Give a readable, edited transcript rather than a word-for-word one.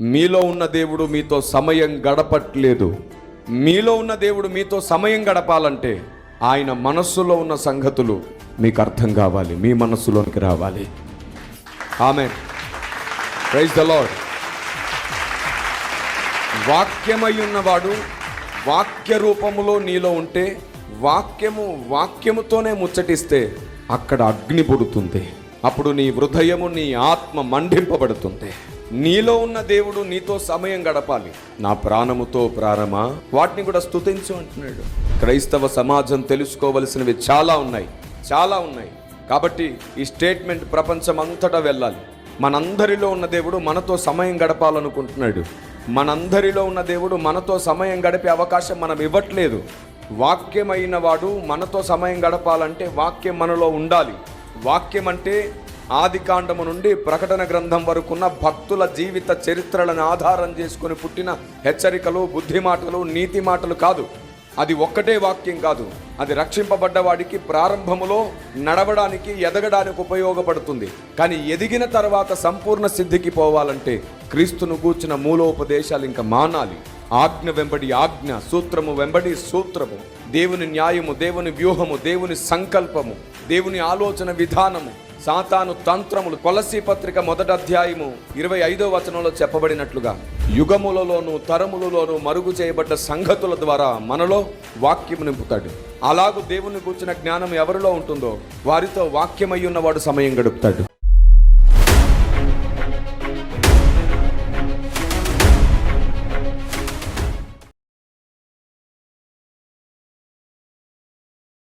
మీలో ఉన్న దేవుడు మీతో సమయం గడపట్లేదు. మీలో ఉన్న దేవుడు మీతో సమయం గడపాలంటే ఆయన మనస్సులో ఉన్న సంగతులు మీకు అర్థం కావాలి, మీ మనస్సులోనికి రావాలి. ఆమేన్. Praise the lord. వాక్యమై ఉన్నవాడు వాక్య రూపములో నీలో ఉంటే, వాక్యముతోనే ముచ్చటిస్తే అక్కడ అగ్ని పుడుతుంది. అప్పుడు నీ హృదయము, నీ ఆత్మ మండింపబడుతుంది. నీలో ఉన్న దేవుడు నీతో సమయం గడపాలి. నా ప్రాణముతో ప్రాణమా వాటిని కూడా స్తుతించు అంటున్నాడు. క్రైస్తవ సమాజం తెలుసుకోవలసినవి చాలా ఉన్నాయి. కాబట్టి ఈ స్టేట్మెంట్ ప్రపంచం అంతటా వెళ్ళాలి. మనందరిలో ఉన్న దేవుడు మనతో సమయం గడపాలనుకుంటున్నాడు. మనందరిలో ఉన్న దేవుడు మనతో సమయం గడిపే అవకాశం మనం ఇవ్వట్లేదు. వాక్యమైన వాడు మనతో సమయం గడపాలంటే వాక్యం మనలో ఉండాలి. వాక్యం అంటే ఆదికాండము నుండి ప్రకటన గ్రంథం వరకున్న భక్తుల జీవిత చరిత్రలను ఆధారం చేసుకుని పుట్టిన హెచ్చరికలు, బుద్ధి మాటలు, నీతి మాటలు కాదు. అది ఒక్కటే వాక్యం కాదు. అది రక్షింపబడ్డవాడికి ప్రారంభములో నడవడానికి, ఎదగడానికి ఉపయోగపడుతుంది. కానీ ఎదిగిన తర్వాత సంపూర్ణ సిద్ధికి పోవాలంటే క్రీస్తును గూర్చిన మూలోపదేశాలు ఇంకా మానాలి. ఆజ్ఞ వెంబడి ఆజ్ఞ, సూత్రము వెంబడి సూత్రము, దేవుని న్యాయము, దేవుని వ్యూహము, దేవుని సంకల్పము, దేవుని ఆలోచన విధానము, సాతాను తంత్రములు. కొలసీ పత్రిక 1వ అధ్యాయము 25వ వచనంలో చెప్పబడినట్లుగా యుగములలోను తరములలోను మరుగు చేయబడ్డ సంగతుల ద్వారా మనలో వాక్యము నింపుతాడు. అలాగూ దేవుని కూర్చున్న జ్ఞానం ఎవరిలో ఉంటుందో వారితో వాక్యమై ఉన్నవాడు సమయం గడుపుతాడు.